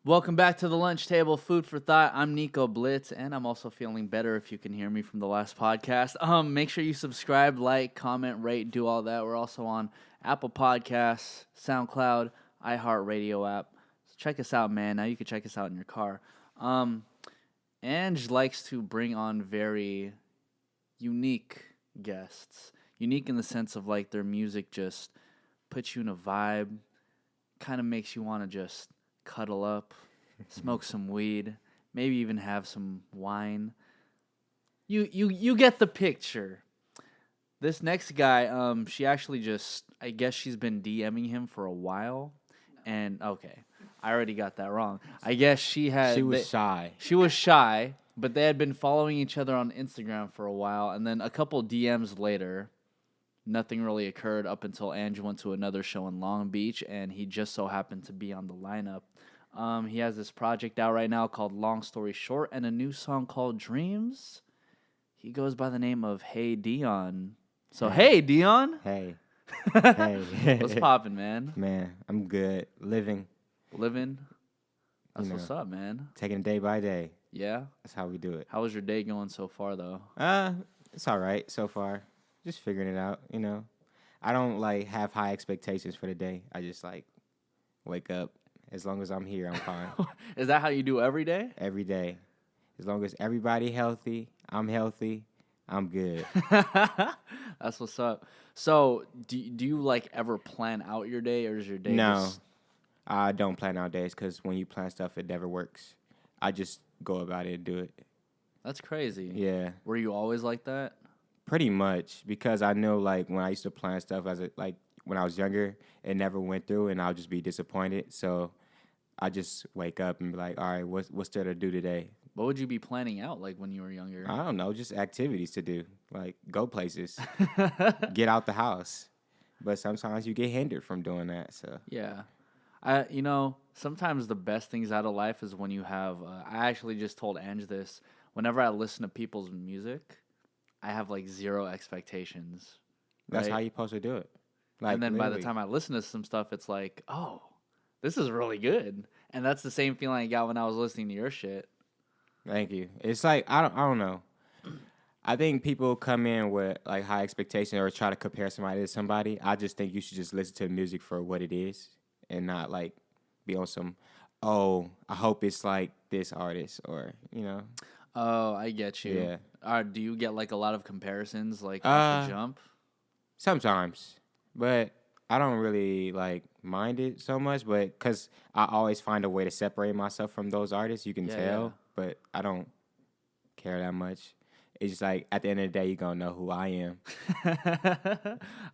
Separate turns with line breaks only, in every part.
Welcome back to the lunch table, food for thought. I'm Nico Blitz, and I'm also feeling better if you can hear me from the last podcast. Make sure you subscribe, like, comment, rate, do all that. We're also on Apple Podcasts, SoundCloud, iHeartRadio app. So check us out, man. Now you can check us out in your car. Ange likes to bring on very unique guests. Unique in the sense of like their music just puts you in a vibe, kind of makes you want to just cuddle up, smoke some weed, maybe even have some wine. You get the picture. This next guy, she actually just, I guess she's been DMing him for a while, and okay, I already got that wrong. I guess she
was shy.
She was shy, but they had been following each other on Instagram for a while, and then a couple DMs later, nothing really occurred up until Ange went to another show in Long Beach, and he just so happened to be on the lineup. He has this project out right now called Long Story Short and a new song called Dreams. He goes by the name of HeyDeon. So, hey, Dion.
Hey. Hey.
What's poppin', man?
Man, I'm good. Living.
That's what's up, man.
Taking it day by day.
Yeah?
That's how we do it.
How was your day going so far, though?
It's all right so far. Just figuring it out, you know. I don't, have high expectations for the day. I just, wake up. As long as I'm here, I'm fine.
Is that how you do every day?
Every day. As long as everybody healthy, I'm good.
That's what's up. So, do you, ever plan out your day, or is your day
No,
just...
I don't plan out days because when you plan stuff, it never works. I just go about it and do it.
That's crazy.
Yeah.
Were you always like that?
Pretty much, because I know, when I used to plan stuff when I was younger, it never went through, and I'll just be disappointed. So I just wake up and be like, all right, what's there to do today?
What would you be planning out when you were younger?
I don't know, just activities to do, go places, get out the house. But sometimes you get hindered from doing that. So
Yeah. Sometimes the best things out of life is when you have, I actually just told Ange this, whenever I listen to people's music, I have zero expectations.
That's
right?
how you're supposed to do it.
And then by the
literally.
time I listen to some stuff, it's like, oh, this is really good. And that's the same feeling I got when I was listening to your shit.
Thank you. It's I don't know. I think people come in with high expectations or try to compare somebody to somebody. I just think you should just listen to the music for what it is and not be on some, oh, I hope it's like this artist or,
Oh, I get you.
Yeah.
Do you get a lot of comparisons off the jump?
Sometimes. But I don't really mind it so much, but because I always find a way to separate myself from those artists, you can tell, but I don't care that much. It's just at the end of the day, you're going to know who I am.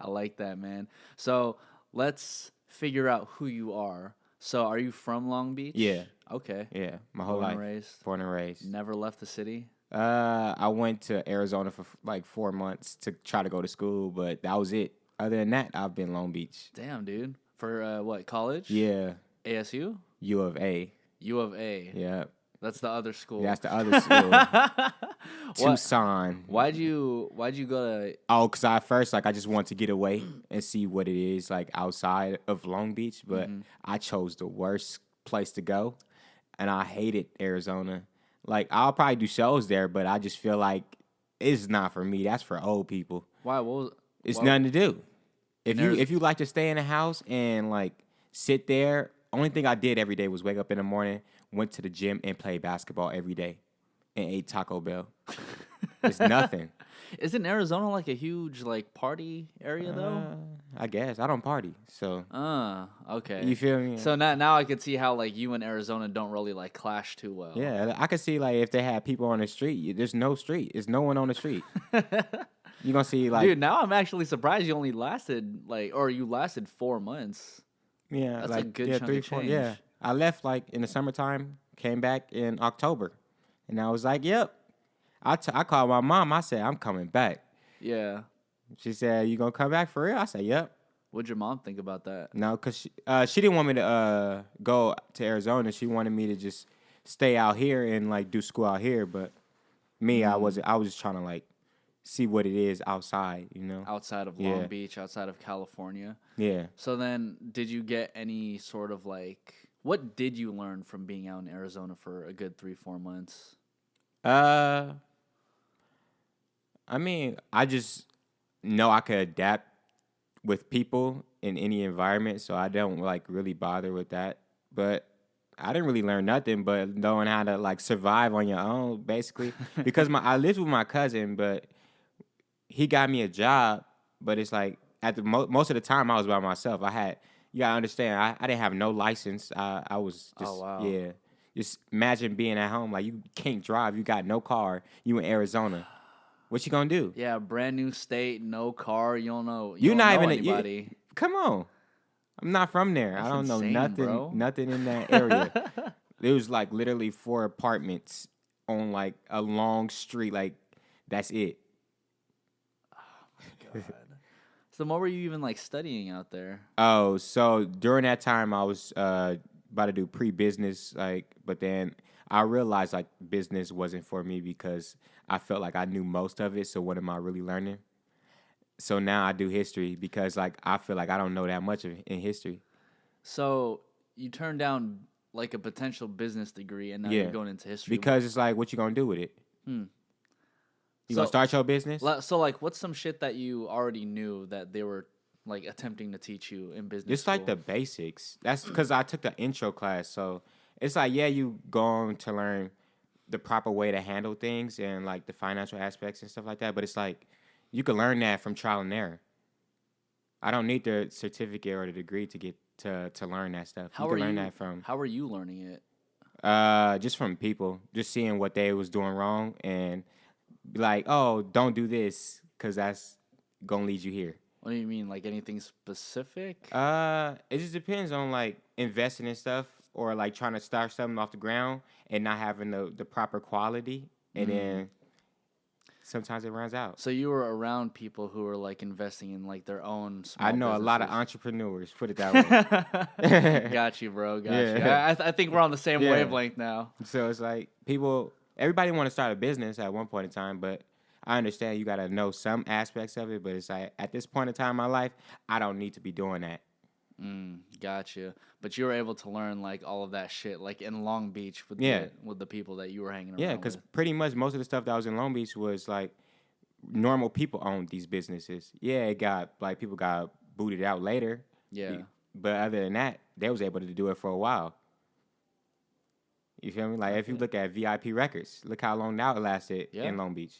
I like that, man. So let's figure out who you are. So are you from Long Beach?
Yeah.
Okay.
Yeah, my whole
Born
life.
and raised?
Born and raised.
Never left the city?
I went to Arizona for 4 months to try to go to school, but that was it. Other than that, I've been Long Beach.
Damn, dude. For what, college?
Yeah.
ASU?
U of A.
U of A.
Yeah.
That's the other school.
That's the other school. Tucson.
Why'd you go to...
Oh, because I first, I just wanted to get away and see what it is, outside of Long Beach, but I chose the worst place to go, and I hated Arizona. I'll probably do shows there, but I just feel like it's not for me. That's for old people.
Why?
It's nothing to do. If you like to stay in the house and sit there, only thing I did every day was wake up in the morning, went to the gym and play basketball every day, and ate Taco Bell. It's nothing.
Isn't Arizona a huge party area though?
I guess I don't party, so.
Okay.
You feel me?
So now I could see how you and Arizona don't really clash too well.
Yeah, I could see if they had people on the street. There's no street. There's no one on the street. You're gonna see
Dude, now I'm actually surprised you only lasted you lasted 4 months.
Yeah,
that's a good chunk
3,
of
4.
change.
Yeah, I left in the summertime, came back in October, and I was yep. I called my mom. I said I'm coming back.
Yeah.
She said, "You gonna come back for real?" I said, "Yep."
What'd your mom think about that?
No, because she didn't want me to go to Arizona. She wanted me to just stay out here and do school out here. But me, I was just trying to see what it is outside,
Outside of Long Beach, outside of California.
Yeah.
So then, did you get any sort of What did you learn from being out in Arizona for a good 3-4 months?
Uh, I mean, I just know I could adapt with people in any environment, so I don't like really bother with that. But I didn't really learn nothing but knowing how to like survive on your own, basically. Because I lived with my cousin, but he got me a job. But it's like at the most of the time I was by myself. You gotta understand, I didn't have no license. I was
Oh
just
wow.
yeah. Just imagine being at home like you can't drive, you got no car, you in Arizona. What you gonna do?
Yeah, brand new state, no car. You
You
don't
not
know
even
anybody.
come on. I'm not from there. I
That's
don't know
insane,
nothing
bro.
nothing in that area. There was like literally 4 apartments on like a long street. Like that's it.
God. So what were you even like studying out there?
Oh, so during that time I was about to do pre-business, like, but then I realized like business wasn't for me because I felt like I knew most of it. So what am I really learning? So now I do history because like I feel like I don't know that much in history.
So you turned down like a potential business degree, and now you're
Yeah,
going into history.
because it's like what you gonna do with it?
Hmm.
You gonna
So,
start your business?
so like, what's some shit that you already knew that they were like attempting to teach you in business
Just like
school?
the basics. That's because I took the intro class, so it's like yeah, you going to learn the proper way to handle things and like the financial aspects and stuff like that. But it's like you can learn that from trial and error. I don't need the certificate or the degree to get to learn that stuff. You
How are
can learn
you?
that from
How are you learning it?
just from people, just seeing what they was doing wrong and be like, oh, don't do this because that's gonna lead you here.
What do you mean? Like anything specific?
It just depends on like investing in stuff or like trying to start something off the ground and not having the proper quality, and then sometimes it runs out.
So you were around people who were like investing in like their own
I
small
know a lot of
businesses.
entrepreneurs. Put it that way.
Got you, bro. Got you.
Yeah,
I think we're on the same
yeah.
wavelength now.
So it's like everybody want to start a business at one point in time, but I understand you got to know some aspects of it. But it's like at this point in time in my life, I don't need to be doing that.
Got you. But you were able to learn like all of that shit like in Long Beach with
Yeah.
the people that you were hanging
Yeah,
around
because
with.
pretty much most of the stuff that was in Long Beach was like normal people owned these businesses. Yeah, it got like people got booted out later.
Yeah.
But other than that, they was able to do it for a while. You feel me? Like if you look at VIP Records, look how long now it lasted
Yeah.
in Long Beach.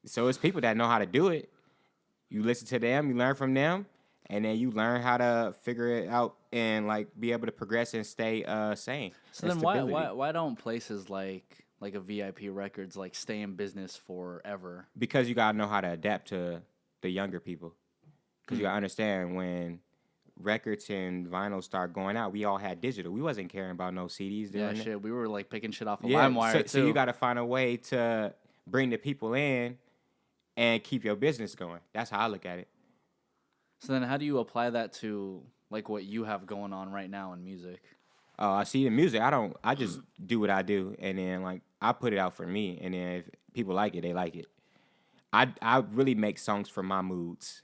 So it's people that know how to do it. You listen to them, you learn from them, and then you learn how to figure it out and like be able to progress and stay sane.
So
and
then
stability.
why don't places like a VIP Records like stay in business forever?
Because you gotta know how to adapt to the younger people. Because you gotta understand when records and vinyl start going out, we all had digital. We wasn't caring about no CDs
Yeah,
during it.
shit. We were like picking shit off of
Yeah,
LimeWire too.
so you gotta find a way to bring the people in and keep your business going. That's how I look at it.
So then how do you apply that to like what you have going on right now in music?
Oh, I see the music. I just do what I do, and then like I put it out for me, and then if people like it, they like it. I really make songs for my moods.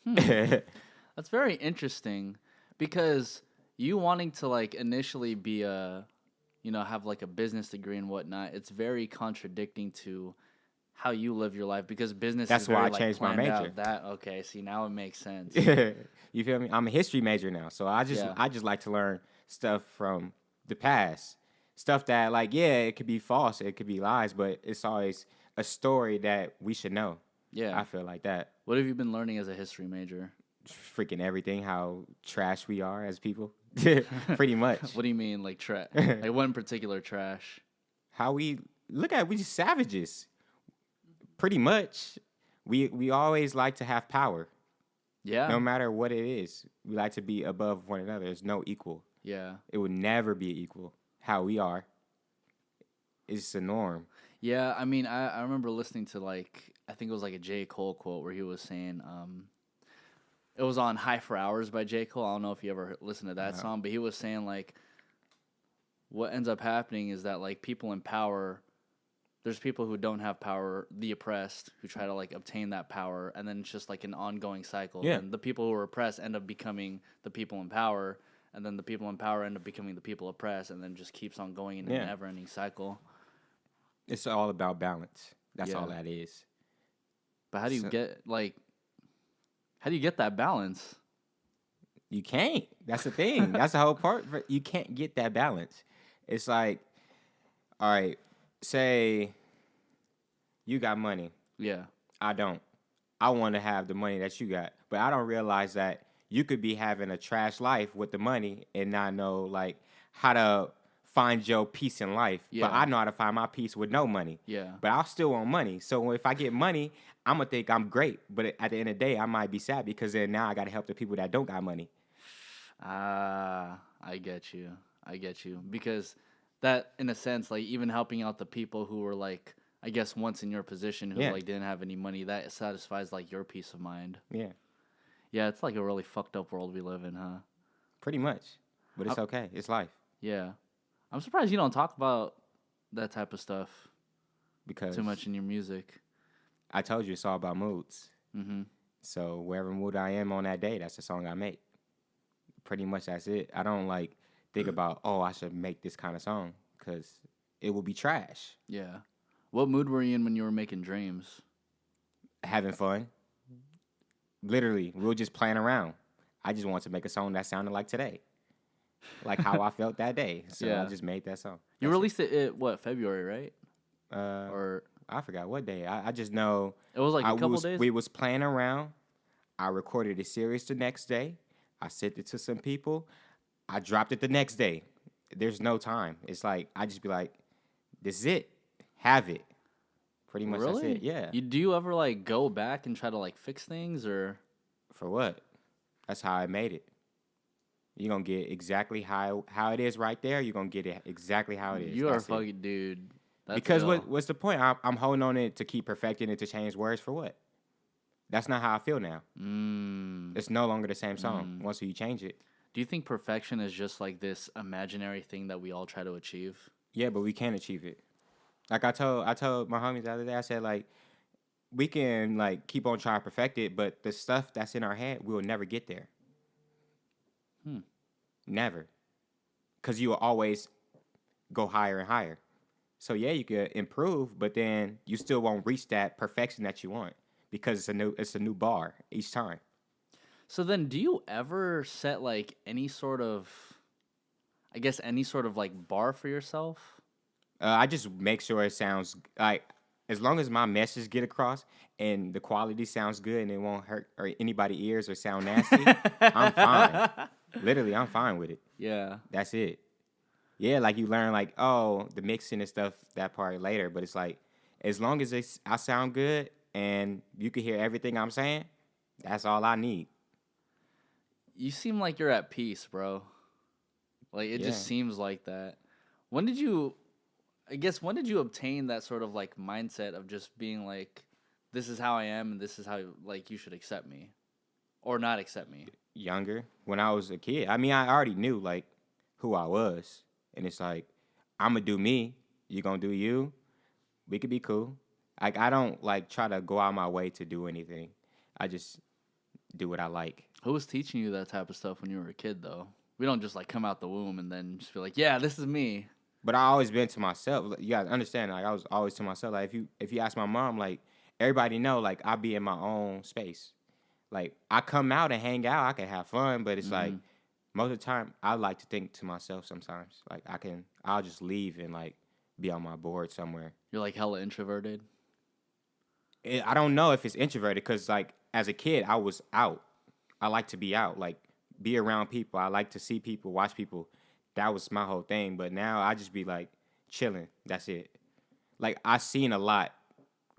That's very interesting because you wanting to like initially be have like a business degree and whatnot, it's very contradicting to how you live your life because business
That's
is
why
very
I
like
changed my
planned
major.
out. That okay, see now it makes sense.
You feel me? I'm a history major now, so I
Yeah.
just like to learn stuff from the past, stuff that like yeah, it could be false, it could be lies, but it's always a story that we should know.
Yeah.
I feel like that.
What have you been learning as a history major?
Freaking everything, how trash we are as people, pretty much.
What do you mean like trash? Like what in particular trash?
How we we just savages. Pretty much, we always like to have power,
Yeah.
no matter what it is. We like to be above one another. There's no equal.
Yeah.
It would never be equal. How we are is the norm.
Yeah, I mean, I remember listening to like I think it was like a J. Cole quote where he was saying, it was on High for Hours by J. Cole. I don't know if you ever listened to that song, but he was saying like what ends up happening is that like people in power, there's people who don't have power, the oppressed, who try to like obtain that power, and then it's just like an ongoing cycle.
Yeah.
And the people who are oppressed end up becoming the people in power, and then the people in power end up becoming the people oppressed, and then just keeps on going in a
Yeah.
never-ending cycle.
It's all about balance. That's all
Yeah.
that is.
But how do you
So-
get how do you get that balance?
You can't. That's the thing. That's the whole part. You can't get that balance. It's like, all right, say you got money.
Yeah.
I don't. I want to have the money that you got, but I don't realize that you could be having a trash life with the money and not know like how to find your peace in life.
Yeah.
But I know how to find my peace with no money.
Yeah.
But I still want money. So if I get money, I'm gonna think I'm great. But at the end of the day, I might be sad because then now I got to help the people that don't got money.
Ah, I get you. Because that, in a sense, like even helping out the people who were like, I guess once in your position who
Yeah.
like didn't have any money, that satisfies like your peace of mind.
Yeah,
Yeah, it's like a really fucked up world we live in, huh?
pretty much. But it's okay. It's life
Yeah. I'm surprised you don't talk about that type of stuff
because
too much in your music.
I told you it's all about moods.
Mm-hmm.
So wherever mood I am on that day, that's the song I make. Pretty much that's it. I don't like think about, oh, I should make this kind of song because it will be trash.
Yeah. What mood were you in when you were making Dreams?
Having fun. Literally, we were just playing around. I just wanted to make a song that sounded like today. Like how I felt that day. So
Yeah.
I just made that song.
You
That's
released it what, February, right?
it.
Or
I forgot what day. I just know
it was like a couple
was,
days?
we was playing around. I recorded a series the next day. I sent it to some people. I dropped it the next day. There's no time. It's like I just be like, this is it. Have it. Pretty much
Really?
that's it. Yeah.
Do you ever like go back and try to like fix things or?
For what? That's how I made it. You're gonna get exactly how it is right there. You're gonna get it exactly how it is.
You are
That's it.
fucking dude. That's
Because
ill.
what's the point? I'm holding on it to keep perfecting it to change words for what? That's not how I feel now. It's no longer the same song once you change it.
Do you think perfection is just like this imaginary thing that we all try to achieve?
Yeah, but we can achieve it. Like I told my homies the other day, I said like we can like keep on trying to perfect it, but the stuff that's in our head, we will never get there. Never. Because you will always go higher and higher. So yeah, you could improve, but then you still won't reach that perfection that you want because it's a new bar each time.
So then, do you ever set like any sort of like bar for yourself?
I just make sure it sounds like as long as my message get across and the quality sounds good and it won't hurt or anybody ears or sound nasty, I'm fine. Literally, I'm fine with it.
Yeah.
That's it. Yeah, like you learn like, oh, the mixing and stuff, that part later. But it's like, as long as I sound good and you can hear everything I'm saying, that's all I need.
You seem like you're at peace, bro. Like it just seems like that. When did you obtain that sort of like mindset of just being like, this is how I am and this is how like you should accept me or not accept me?
Younger, when I was a kid. I mean, I already knew like who I was. And it's like, I'm going to do me. You going to do you. We could be cool. Like, I don't like try to go out my way to do anything. I just do what I like.
Who was teaching you that type of stuff when you were a kid, though? We don't just like come out the womb and then just be like, yeah, this is me.
But I always been to myself. You gotta understand, like I was always to myself. Like if you ask my mom, like everybody know, like I be in my own space. Like I come out and hang out, I can have fun, but it's like most of the time I like to think to myself sometimes. Like I'll just leave and like be on my board somewhere.
You're like hella introverted.
I don't know if it's introverted because like as a kid I was out. I like to be out, like be around people. I like to see people, watch people. That was my whole thing. But now I just be like chilling. That's it. Like I seen a lot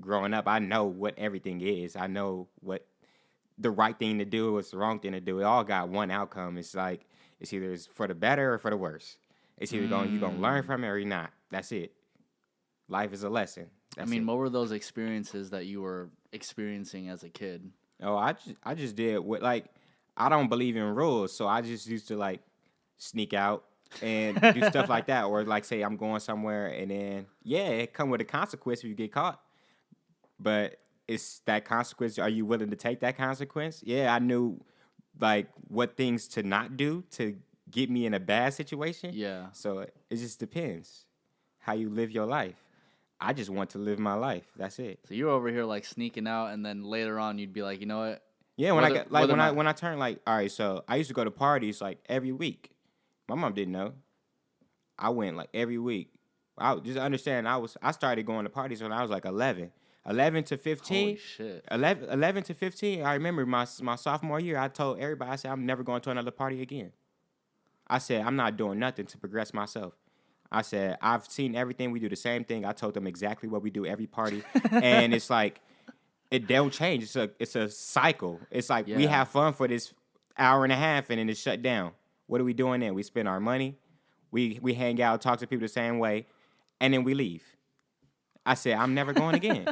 growing up. I know what everything is. I know what the right thing to do, what's the wrong thing to do. It all got one outcome. It's like it's either for the better or for the worse. It's either you gonna learn from it or you're not. That's it. Life is a lesson. That's it.
What were those experiences that you were experiencing as a kid?
Oh, I just did what like I don't believe in rules, so I just used to like sneak out and do stuff like that, or like say I'm going somewhere and then it come with a consequence if you get caught. But it's that consequence. Are you willing to take that consequence? Yeah, I knew like what things to not do to get me in a bad situation.
Yeah.
So it just depends how you live your life. I just want to live my life. That's it.
So you're over here like sneaking out, and then later on you'd be like, you know what?
Yeah,
Whether whether my
when I turned like, all right, so I used to go to parties like every week. My mom didn't know. I went like every week. I just understand I started going to parties when I was like 11. 11 to 15.
holy shit.
11 to 15. I remember my sophomore year, I told everybody, I said, I'm never going to another party again. I said, I'm not doing nothing to progress myself. I said, I've seen everything. We do the same thing. I told them exactly what we do every party. And it's like, it don't change. It's a cycle. It's like we
Yeah.
have fun for this hour and a half and then it's shut down. What are we doing then? We spend our money. We hang out, talk to people the same way, and then we leave. I said, I'm never going again.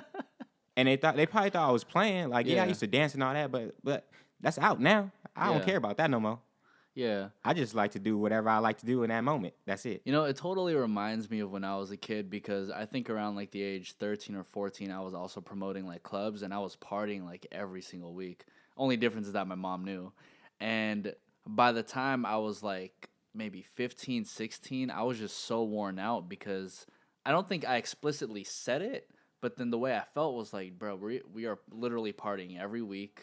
And they probably thought I was playing. Like, yeah, I
Yeah.
used to dance and all that, but that's out now. I don't
Yeah.
care about that no more.
Yeah.
I just like to do whatever I like to do in that moment. That's it.
You know, it totally reminds me of when I was a kid because I think around like the age 13 or 14, I was also promoting like clubs and I was partying like every single week. Only difference is that my mom knew. And by the time I was like maybe 15, 16, I was just so worn out because I don't think I explicitly said it, but then the way I felt was like, bro, we are literally partying every week.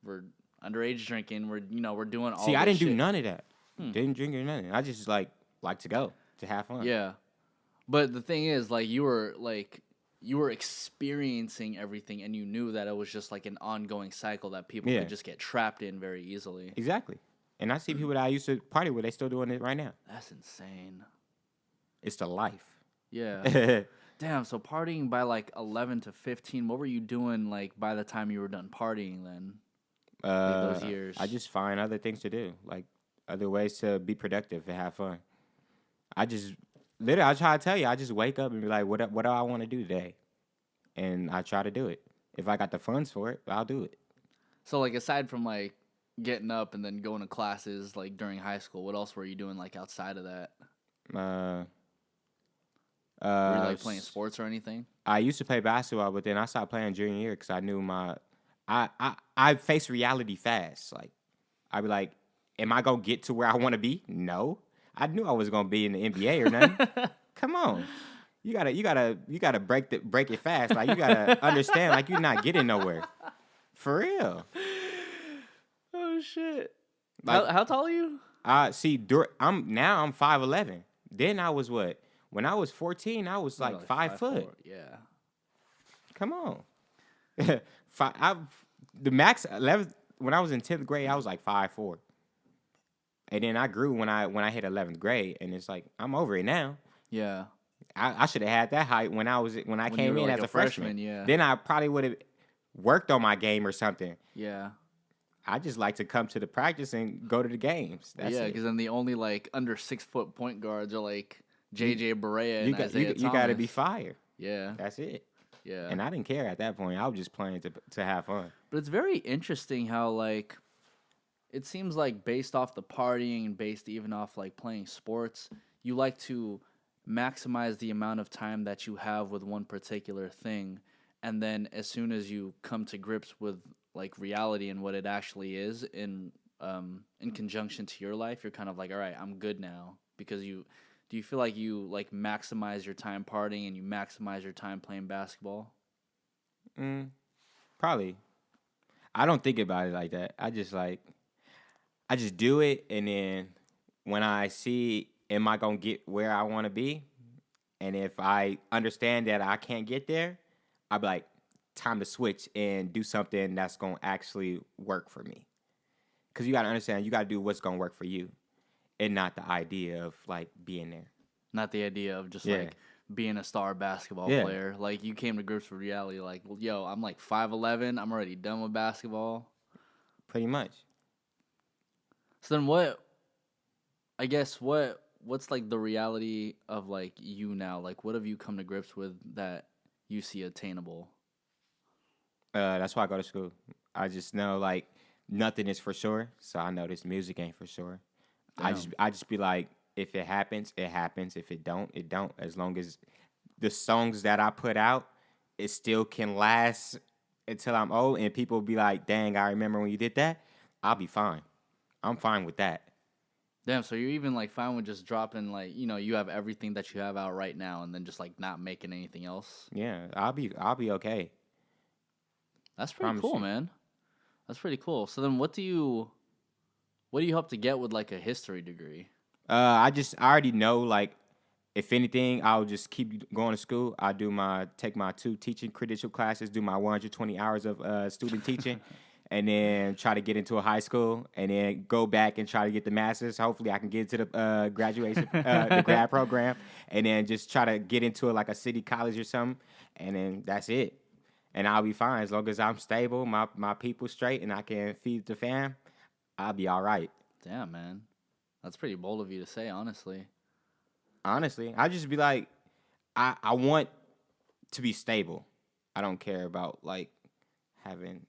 We're underage drinking. We're doing all
See, I
this
didn't do
shit.
none of that. Didn't drink or nothing. I just like to go, to have fun.
Yeah. But the thing is, like, you were experiencing everything and you knew that it was just like an ongoing cycle that people
Yeah.
could just get trapped in very easily.
Exactly. And I see people that I used to party with, they still doing it right now.
That's insane.
It's the life.
Yeah. Damn, so partying by like 11 to 15, what were you doing like by the time you were done partying then? Like those years.
I just find other things to do, like other ways to be productive and have fun. I just literally, I try to tell you, I just wake up and be like, what do I want to do today? And I try to do it. If I got the funds for it, I'll do it.
So like aside from like getting up and then going to classes like during high school, what else were you doing like outside of that? Were you like playing sports or anything?
I used to play basketball, but then I stopped playing junior year because I knew I face reality fast. Like I'd be like, am I gonna get to where I want to be? No, I knew I was gonna be in the NBA or nothing. Come on, you gotta break it fast. Like you gotta understand, like you're not getting nowhere. For real.
Oh shit!
Like,
how tall are you?
See, I'm 5'11". Then I was what? When I was 14, I was like 5 foot.
5'4". Yeah.
Come on. The max 11 when I was in 10th grade, I was like 5'4". And then I grew when I hit 11th grade, and it's like I'm over it now.
Yeah.
I should have had that height when I came in
like
as a freshman.
Yeah.
Then I probably would have worked on my game or something.
Yeah.
I just like to come to the practice and go to the games. That's
yeah,
it.
because then the only like under 6 foot point guards are like JJ Barea and Isaiah
You
Thomas.
got to be fire.
Yeah.
That's it.
Yeah.
And I didn't care at that point. I was just playing to have fun.
But it's very interesting how like it seems like based off the partying and based even off like playing sports, you like to maximize the amount of time that you have with one particular thing, and then as soon as you come to grips with like reality and what it actually is in conjunction to your life, you're kind of like, all right, I'm good now. Because do you feel like you like maximize your time partying and you maximize your time playing basketball?
Probably. I don't think about it like that. I just do it, and then when I see, am I gonna get where I want to be, and if I understand that I can't get there, I'll be like, time to switch and do something that's gonna actually work for me. Because you gotta understand, you gotta do what's gonna work for you, and not the idea of like being there.
Not the idea of just like being a star basketball player. Like you came to grips with reality. Like, yo, I'm like 5'11". I'm already done with basketball.
Pretty much.
So then what's like the reality of like you now? Like what have you come to grips with that you see attainable?
That's why I go to school. I just know like nothing is for sure, so I know this music ain't for sure.
Damn.
I just be like, if it happens, it happens. If it don't, it don't. As long as the songs that I put out, it still can last until I'm old, and people be like, "Dang, I remember when you did that." I'll be fine. I'm fine with that.
Damn, so you're even like fine with just dropping like, you have everything that you have out right now and then just like not making anything else?
Yeah, I'll be okay.
That's pretty
Promise
cool,
you.
man. That's pretty cool. So then what do you hope to get with like a history degree?
I already know, like, if anything, I'll just keep going to school. Take my 2 teaching credential classes, do my 120 hours of student teaching, and then try to get into a high school, and then go back and try to get the master's. Hopefully, I can get into the graduation, the grad program, and then just try to get into like a city college or something, and then that's it. And I'll be fine as long as I'm stable, my people straight, and I can feed the fam. I'll be all right.
Damn, man. That's pretty bold of you to say, honestly.
Honestly, I just be like, I want to be stable. I don't care about like having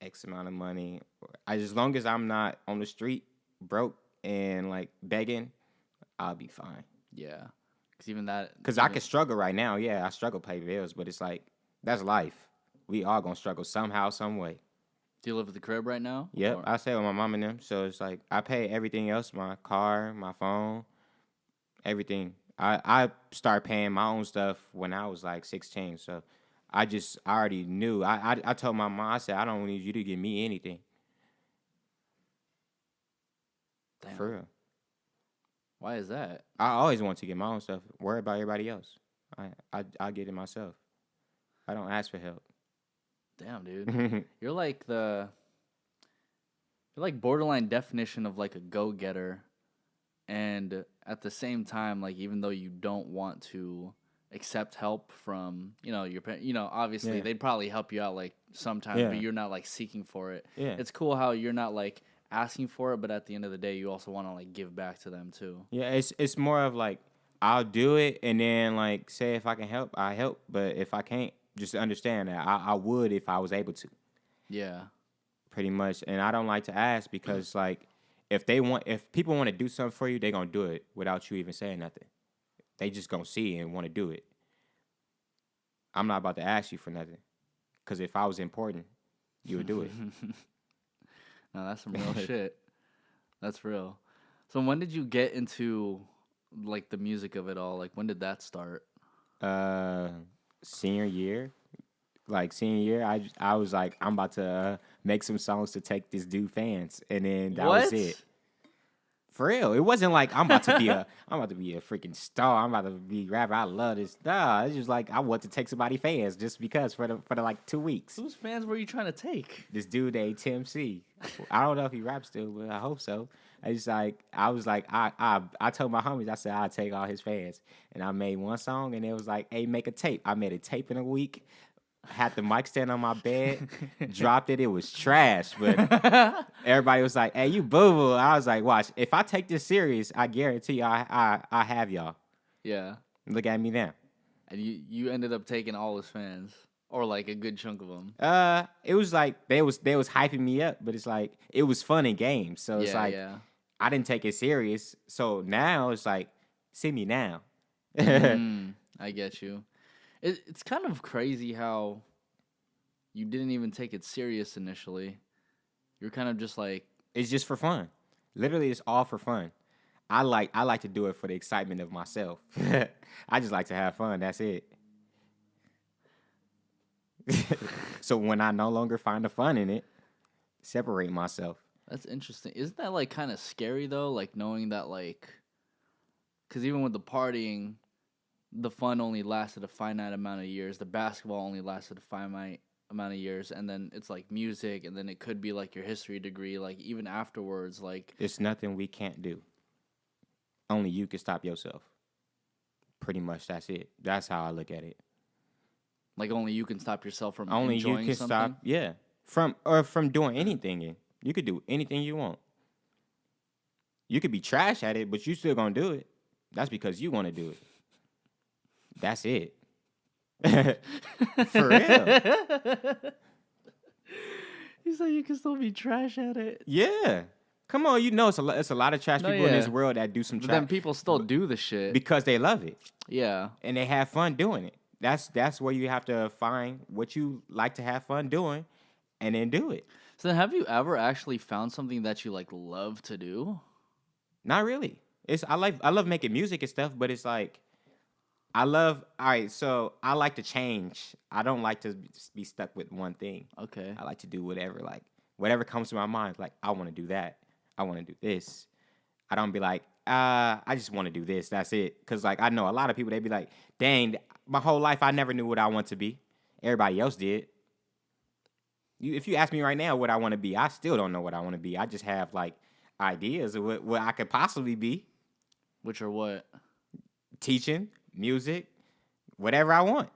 X amount of money. As long as I'm not on the street broke and like begging, I'll be fine.
Yeah. Cuz even that
Cause I can struggle right now. Yeah, I struggle pay bills, but it's like that's life. We all gonna struggle somehow, some way.
Do you live at the crib right now?
Yep,
Or
I stay with my mom and them, so it's like I pay everything else, my car, my phone, everything. I started paying my own stuff when I was like 16, so I already knew. I told my mom, I said I don't need you to give me anything for
damn.
real.
Why is that?
I always want to get my own stuff. Worry about everybody else. I get it myself. I don't ask for help.
Damn, dude. You're like you're like borderline definition of like a go-getter, and at the same time, like even though you don't want to accept help from your parents, obviously
Yeah,
they'd probably help you out like sometimes, but
yeah,
you're not like seeking for it.
yeah,
It's cool how you're not like asking for it, but at the end of the day, you also want to like give back to them too.
yeah. It's more of like I'll do it, and then like say if I can help, I help. But if I can't, just understand that I would if I was able to.
Yeah,
Pretty much. And I don't like to ask because like if people want to do something for you, they're gonna do it without you even saying nothing. They just gonna see it and want to do it. I'm not about to ask you for nothing. Cause if I was important, you would do it.
no, that's some real shit. That's real. So when did you get into like the music of it all? Like when did that start?
uh Senior year. Like senior year, I was like, I'm about to make some songs to take this dude fans. And then that was
What?
it. For real, it wasn't like I'm about to be a freaking star. I'm about to be rapper. I love this. Nah, it's just like I want to take somebody fans just because for the like 2 weeks.
Whose fans were you trying to take?
This dude named Tim C. I don't know if he raps still, but I hope so. I was like I told my homies, I said I'd take all his fans, and I made one song, and it was like, hey, make a tape. I made a tape in a week. Had the mic stand on my bed, dropped it. It was trash, but everybody was like, "Hey, you boo boo." I was like, "Watch, if I take this serious, I guarantee you, I have y'all."
Yeah.
Look at me now.
And you ended up taking all his fans, or like a good chunk of them.
It was like they was hyping me up, but it's like it was fun and games. So it's
Yeah,
like
yeah.
I didn't take it serious. So now it's like, see me now.
I get you. It's kind of crazy how you didn't even take it serious initially. You're kind of just like,
It's just for fun. Literally, it's all for fun. I like to do it for the excitement of myself. I just like to have fun. That's it. So when I no longer find the fun in it, separate myself.
that's interesting. Isn't that like kind of scary though? Like knowing that like, because even with the partying, the fun only lasted a finite amount of years. The basketball only lasted a finite amount of years, and then it's like music, and then it could be like your history degree. Like even afterwards, like
It's nothing we can't do. Only you can stop yourself. Pretty much that's it. That's how I look at it.
only you can stop yourself from
Only you
enjoying
can
something.
stop, yeah. From doing anything. You could do anything you want. You could be trash at it, but you still gonna do it. That's because you want to do it. That's it. For real.
You said you can still be trash at it.
Yeah. Come on, it's a lot of trash
No,
people in this
yeah.
world that do some
But then
trash
people still do the shit.
because they love it
Yeah.
and they have fun doing it. That's where you have to find what you like to have fun doing and then do it.
So then have you ever actually found something that you like love to do?
Not really. I love making music and stuff, but it's like all right, so I like to change. I don't like to be stuck with one thing.
Okay.
I like to do whatever comes to my mind. Like, I want to do that. I want to do this. I don't be like, I just want to do this. That's it. Because, like, I know a lot of people, they be like, dang, my whole life I never knew what I want to be. Everybody else did. If you ask me right now what I want to be, I still don't know what I want to be. I just have, like, ideas of what I could possibly be.
Which are what?
Teaching, music, whatever I want.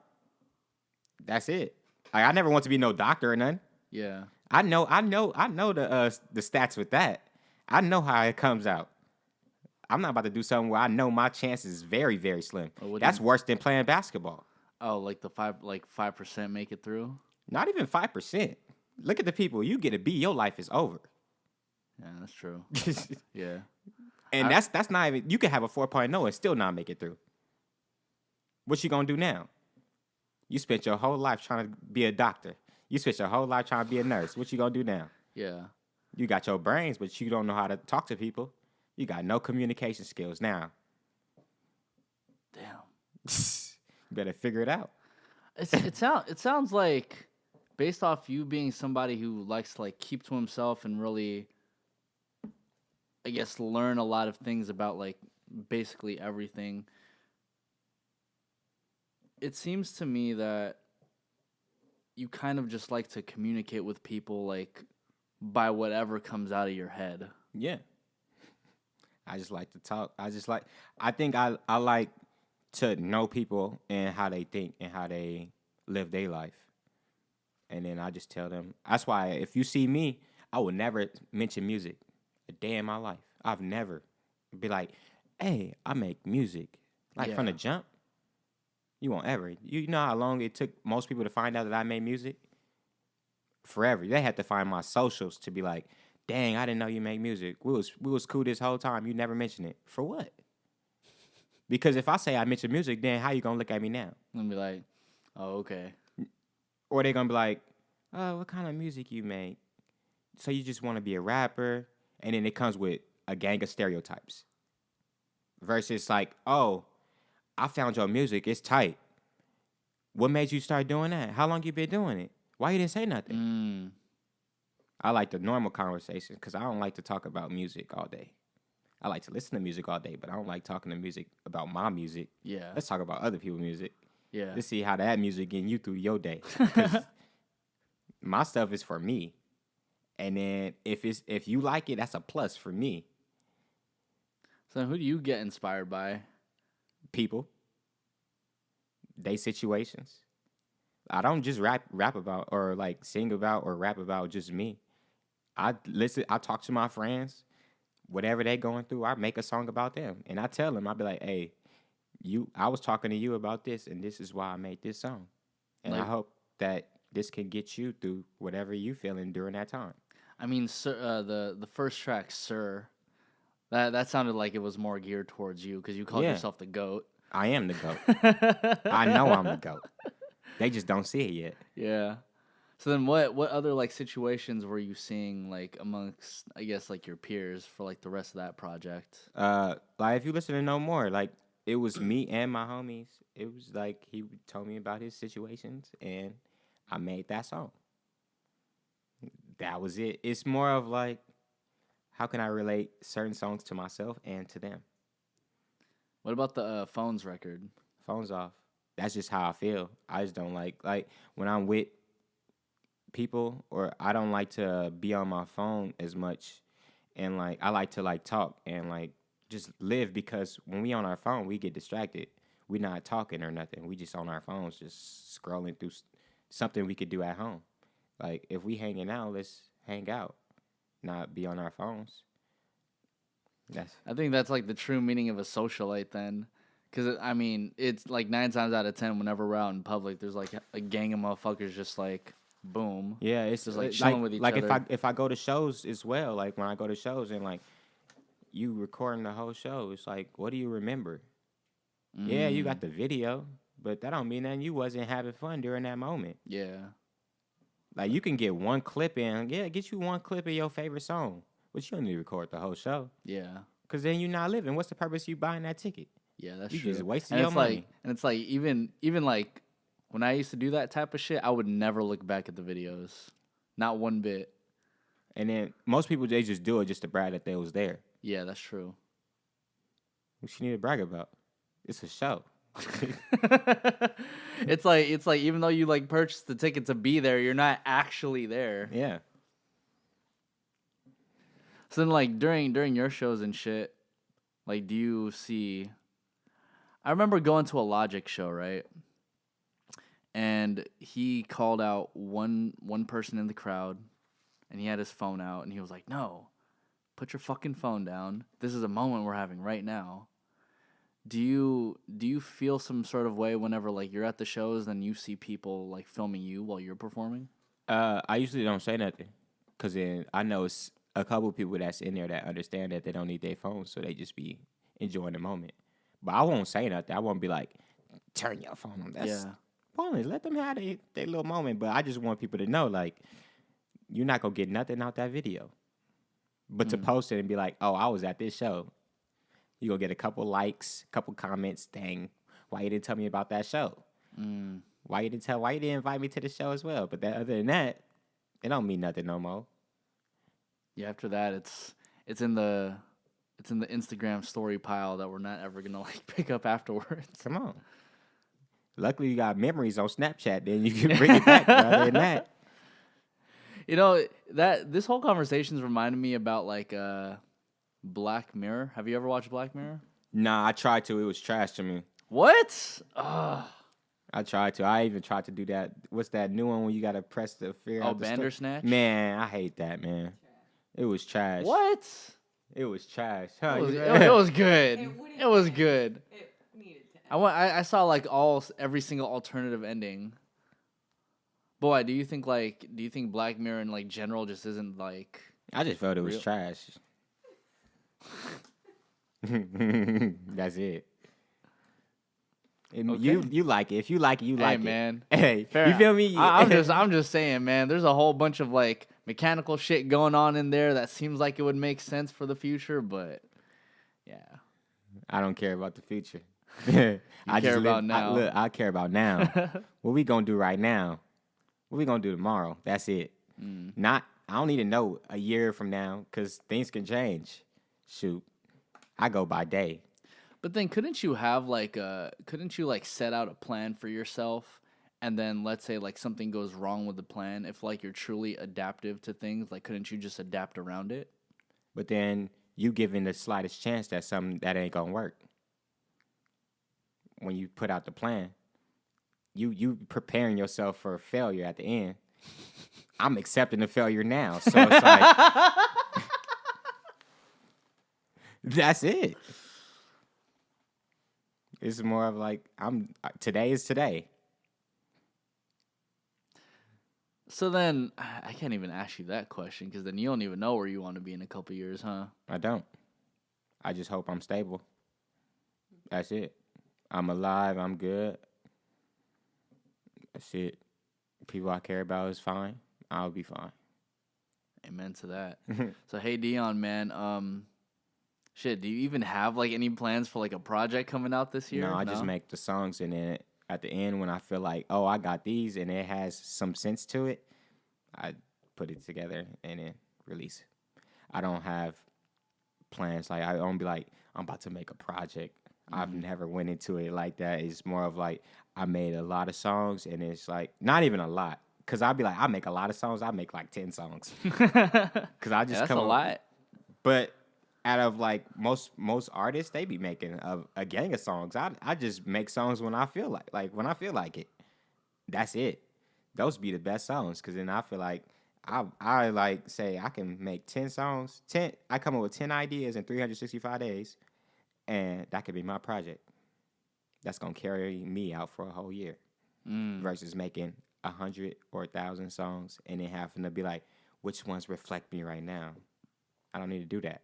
That's it. Like, I never want to be no doctor or nothing.
Yeah.
I know the stats with that. I know how it comes out. I'm not about to do something where I know my chances is very, very slim. That's worse than playing basketball.
Oh, like 5% make it through?
Not even 5%. Look at the people. You get a B, your life is over.
Yeah, that's true. Yeah.
And that's not even. You can have a 4.0 and still not make it through. What you gonna do now? You spent your whole life trying to be a doctor. You spent your whole life trying to be a nurse. What you gonna do now?
Yeah.
You got your brains, but you don't know how to talk to people. You got no communication skills now.
Damn.
You better figure it out.
It sounds like, based off you being somebody who likes to like keep to himself and really, I guess, learn a lot of things about like basically everything. It seems to me that you kind of just like to communicate with people like by whatever comes out of your head.
Yeah. I just like to talk. I think I like to know people and how they think and how they live their life. And then I just tell them. That's why if you see me, I would never mention music a day in my life. I've never be like, hey, I make music. Like from the jump. You won't ever. You know how long it took most people to find out that I made music? Forever. They had to find my socials to be like, dang, I didn't know you make music. We was cool this whole time. You never mentioned it. For what? Because if I say I mention music, then how you gonna look at me now?
And be like, oh, okay.
Or they gonna be like, oh, what kind of music you make? So you just want to be a rapper? And then it comes with a gang of stereotypes. Versus like, oh, I found your music. It's tight. What made you start doing that? How long you been doing it? Why you didn't say nothing? I like the normal conversations because I don't like to talk about music all day. I like to listen to music all day, but I don't like talking to music about my music.
Yeah.
Let's talk about other people's music.
Yeah.
Let's see how that music getting you through your day. 'Cause my stuff is for me. And then if you like it, that's a plus for me.
So who do you get inspired by?
People. They situations. I don't just rap about or like sing about or rap about just me. I talk to my friends, whatever they going through, I make a song about them. And I tell them, I be like, hey, I was talking to you about this and this is why I made this song. And I hope that this can get you through whatever you feeling during that time.
I mean, sir, the first track, Sir, that sounded like it was more geared towards you because you called yourself the GOAT.
I am the GOAT. I know I'm the GOAT. They just don't see it yet.
Yeah. So then what other like situations were you seeing like amongst, I guess, like your peers for like the rest of that project?
Like if you listen to No More, like it was me and my homies. It was like he told me about his situations and I made that song. That was it. It's more of like, how can I relate certain songs to myself and to them?
What about the Phones record?
Phones off. That's just how I feel. I just don't like when I'm with people, or I don't like to be on my phone as much, and like I like to like talk and like just live, because when we on our phone we get distracted. We're not talking or nothing. We just on our phones just scrolling through something we could do at home. Like if we hanging out, let's hang out, not be on our phones.
I think that's like the true meaning of a socialite then. Because, I mean, it's like 9 times out of 10, whenever we're out in public, there's like a gang of motherfuckers just like, boom.
Yeah, it's
just like chilling with each other.
Like if I go to shows as well, like when I go to shows and like you recording the whole show, it's like, what do you remember? Yeah, you got the video, but that don't mean that you wasn't having fun during that moment.
Yeah.
Like you can get one clip in, get you one clip of your favorite song, but you don't need to record the whole show.
Yeah.
Because then you're not living. What's the purpose of you buying that ticket?
Yeah, that's
You
true.
just wasting
And
your
it's
money.
like, even like when I used to do that type of shit, I would never look back at the videos, not one bit.
And then most people, they just do it just to brag that they was there.
Yeah, that's true.
What you need to brag about? It's a show.
It's like even though you like purchased the ticket to be there, you're not actually there.
Yeah.
So then, like during your shows and shit, like do you see? I remember going to a Logic show, right? And he called out one person in the crowd, and he had his phone out, and he was like, "No, put your fucking phone down. This is a moment we're having right now." Do you feel some sort of way whenever like you're at the shows and you see people like filming you while you're performing?
I usually don't say nothing. Because then I know it's a couple people that's in there that understand that they don't need their phones, so they just be enjoying the moment. But I won't say nothing. I won't be like, turn your phone on. That's pointless. Let them have their little moment. But I just want people to know, like, you're not going to get nothing out that video. But to post it and be like, oh, I was at this show. You're going to get a couple likes, couple comments. Dang, why you didn't tell me about that show? Why you didn't invite me to the show as well? But other than that, it don't mean nothing no more.
Yeah, after that it's in the Instagram story pile that we're not ever gonna like pick up afterwards.
Come on. Luckily you got memories on Snapchat, then you can bring it back. But other than that.
You know, that this whole conversation's reminded me about like Black Mirror. Have you ever watched Black Mirror?
Nah, I tried to. It was trash to me.
What?
I tried to. I even tried to do that. What's that new one when you gotta press the fear?
Oh, Bandersnatch?
Man, I hate that, man. It was trash.
What?
It was trash. Huh?
It was good. It was good.
It needed to.
I saw like every single alternative ending. Boy, do you think Black Mirror in like general just isn't like?
I just felt it was
real?
trash. That's it. And
Okay.
you like it. If you like it, you like
Hey, man.
it. Hey,
Fair.
you feel me?
I'm just saying, man. There's a whole bunch of like mechanical shit going on in there that seems like it would make sense for the future, but yeah.
I don't care about the future.
I care about now.
I care about now. What we gonna do right now? What we gonna do tomorrow? That's it. I don't need to know a year from now because things can change. Shoot, I go by day.
But then couldn't you set out a plan for yourself, and then let's say like something goes wrong with the plan, if like you're truly adaptive to things, like couldn't you just adapt around it?
But then you giving the slightest chance that something that ain't gonna work. When you put out the plan, you preparing yourself for failure at the end. I'm accepting the failure now, so it's like that's it. It's more of like today is today.
So then I can't even ask you that question because then you don't even know where you want to be in a couple years, huh?
I don't. I just hope I'm stable. That's it. I'm alive. I'm good. That's it. People I care about is fine. I'll be fine.
Amen to that. So HeyDeon, man, shit, do you even have like any plans for like a project coming out this year?
No, I just make the songs and then at the end when I feel like, oh, I got these and it has some sense to it, I put it together and then release it. I don't have plans like I don't be like I'm about to make a project. I've never went into it like that. It's more of like I made a lot of songs and it's like not even a lot because I'd be like I make a lot of songs. I make like 10 songs because I just
that's
come
a
up,
lot.
But out of like most artists, they be making a gang of songs. I just make songs when I feel like when I feel like it. That's it. Those be the best songs because then I feel like I like say I can make 10 songs. I come up with 10 ideas in 365 days, and that could be my project. That's gonna carry me out for a whole year versus making 100 or 1,000 songs and then having to be like, which ones reflect me right now? I don't need to do that.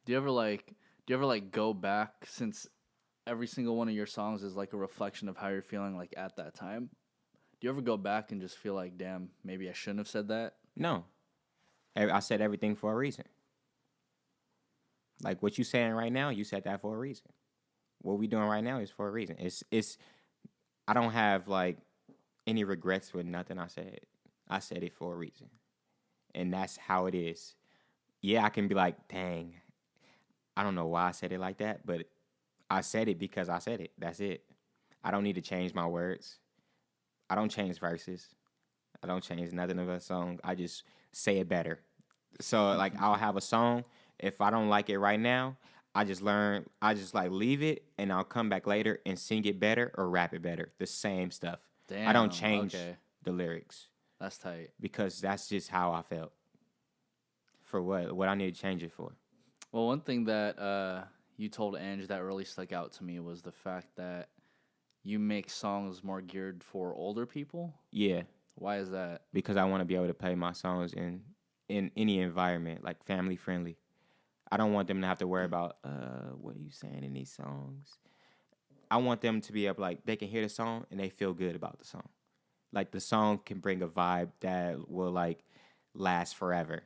Do you ever go back since every single one of your songs is like a reflection of how you're feeling like at that time? Do you ever go back and just feel like, damn, maybe I shouldn't have said that?
No. I said everything for a reason. Like what you saying right now, you said that for a reason. What we doing right now is for a reason. It's I don't have like any regrets with nothing I said. I said it for a reason. And that's how it is. Yeah, I can be like, dang, I don't know why I said it like that, but I said it because I said it. That's it. I don't need to change my words. I don't change verses. I don't change nothing of a song. I just say it better. So like I'll have a song. If I don't like it right now, I just like leave it and I'll come back later and sing it better or rap it better. The same stuff.
Damn.
I don't change the lyrics.
That's tight.
Because that's just how I felt. For what I need to change it for.
Well, one thing that you told Ange that really stuck out to me was the fact that you make songs more geared for older people.
Yeah.
Why is that?
Because I want to be able to play my songs in any environment, like family friendly. I don't want them to have to worry about what are you saying in these songs. I want them to be able like they can hear the song and they feel good about the song. Like the song can bring a vibe that will like last forever.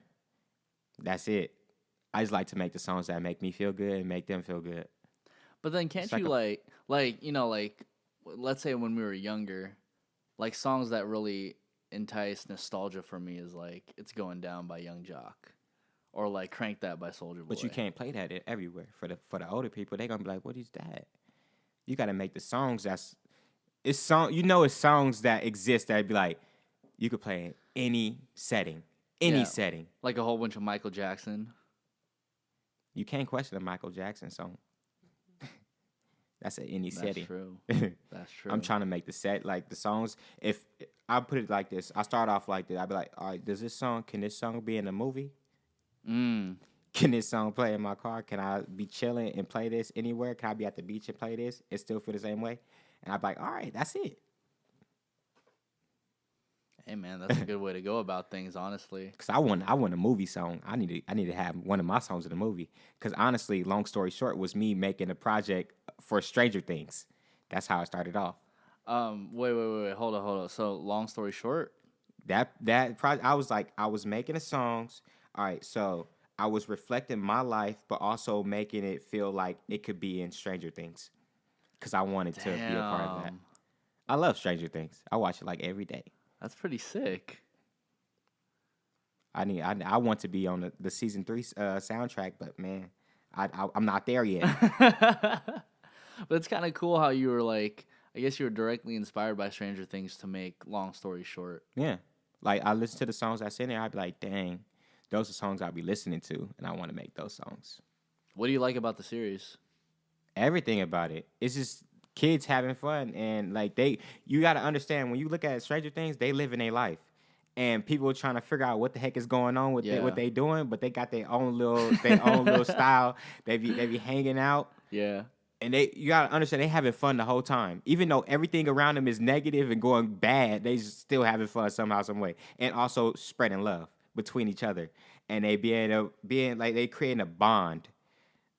That's it. I just like to make the songs that make me feel good and make them feel good.
But then can't you let's say when we were younger, like songs that really entice nostalgia for me is like It's Going Down by Young Jock. Or like Crank That by Soulja Boy.
But you can't play that everywhere. For the older people, they're gonna be like, what is that? You gotta make the songs it's songs that exist that'd be like you could play in any setting. Setting.
Like a whole bunch of Michael Jackson.
You can't question a Michael Jackson song. That's in any setting.
True. That's true.
I'm trying to make the set like the songs. If I put it like this, I start off like this. I'd be like, all right, can this song be in a movie? Can this song play in my car? Can I be chilling and play this anywhere? Can I be at the beach and play this? It still feel the same way? And I'd be like, all right, that's it.
Hey man, that's a good way to go about things, honestly.
Cause I want a movie song. I need to have one of my songs in a movie. Cause honestly, long story short, was me making a project for Stranger Things. That's how it started off.
Wait, hold on. So long story short,
that project, I was making the songs. All right, so I was reflecting my life, but also making it feel like it could be in Stranger Things. Cause I wanted to be a part of that. I love Stranger Things. I watch it like every day.
That's pretty sick.
I want to be on the season 3 soundtrack, but man, I'm not there yet.
But it's kind of cool how you were like, I guess you were directly inspired by Stranger Things to make Long Story Short.
Yeah, like I listen to the songs that's in there. I'd be like, dang, those are songs I'll be listening to, and I want to make those songs.
What do you like about the series?
Everything about it. It's just kids having fun, and like you got to understand when you look at Stranger Things, they live in their life, and people are trying to figure out what the heck is going on with what they doing, but they got their own little style. They be hanging out,
yeah,
and you got to understand they having fun the whole time, even though everything around them is negative and going bad. They still having fun somehow, some way, and also spreading love between each other, and they being like they creating a bond.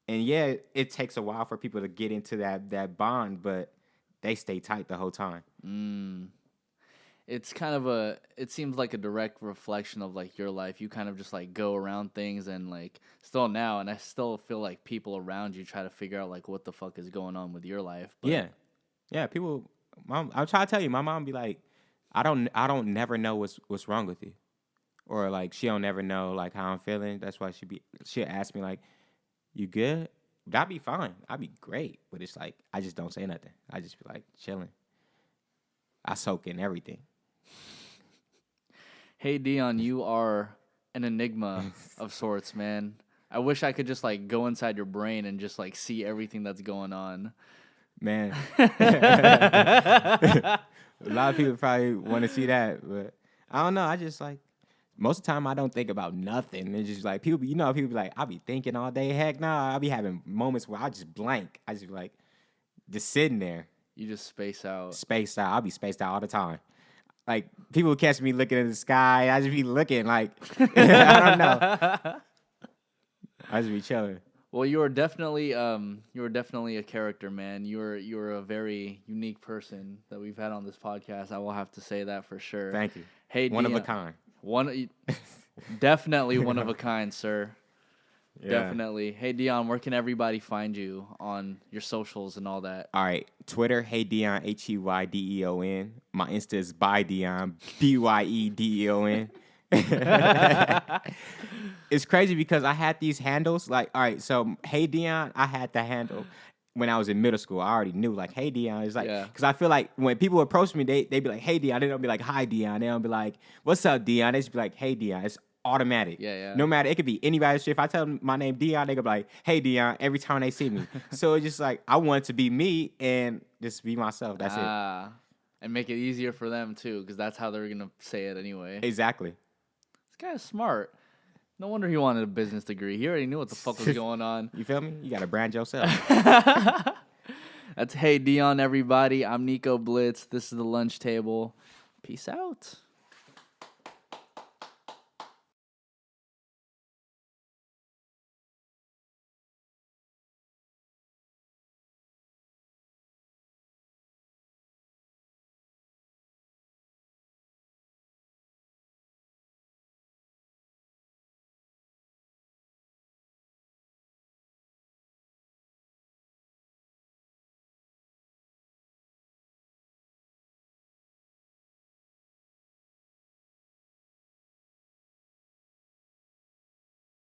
And yeah, it takes a while for people to get into that bond, but they stay tight the whole time.
It's kind of it seems like a direct reflection of like your life. You kind of just like go around things and like still now, and I still feel like people around you try to figure out like what the fuck is going on with your life. But
yeah. People, I'm trying to tell you, my mom be like, I don't never know what's wrong with you, or like she don't never know like how I'm feeling. That's why she'll ask me like, you good? I'd be fine. I'd be great. But it's like, I just don't say nothing. I just be like, chilling. I soak in everything.
HeyDeon, you are an enigma of sorts, man. I wish I could just like go inside your brain and just like see everything that's going on.
Man. A lot of people probably want to see that, but I don't know. I just like, most of the time, I don't think about nothing. It's just like people be like, I be thinking all day. Heck nah, I be having moments where I just blank. I just be like, just sitting there.
You just space out.
I'll be spaced out all the time. Like people would catch me looking at the sky. I just be looking like, I don't know. I just be chilling.
Well, you are definitely a character, man. You're a very unique person that we've had on this podcast. I will have to say that for sure.
Thank you.
Hey,
one of a kind.
Definitely one of a kind, sir. Definitely. Hey, Dion, where can everybody find you on your socials and all that?
All right, Twitter, HeyDeon, HeyDeon. My Insta is ByDeon, BYEDEON. It's crazy because I had these handles. Like, all right, so HeyDeon, I had the handle when I was in middle school. I already knew, like, hey, Dion. It's like, because I feel like when people approach me, they be like, hey, Dion. They don't be like, hi, Dion. They don't be like, what's up, Dion? They just be like, hey, Dion. It's automatic.
Yeah.
No matter, it could be anybody's shit. If I tell them my name Dion, they could be like, hey, Dion, every time they see me. So it's just like, I want to be me and just be myself. That's it.
And make it easier for them, too, because that's how they're going to say it anyway.
Exactly.
This guy's smart. No wonder he wanted a business degree. He already knew what the fuck was going on.
You feel me? You got to brand yourself.
That's Hey Dion, everybody. I'm Nico Blitz. This is the lunch table. Peace out.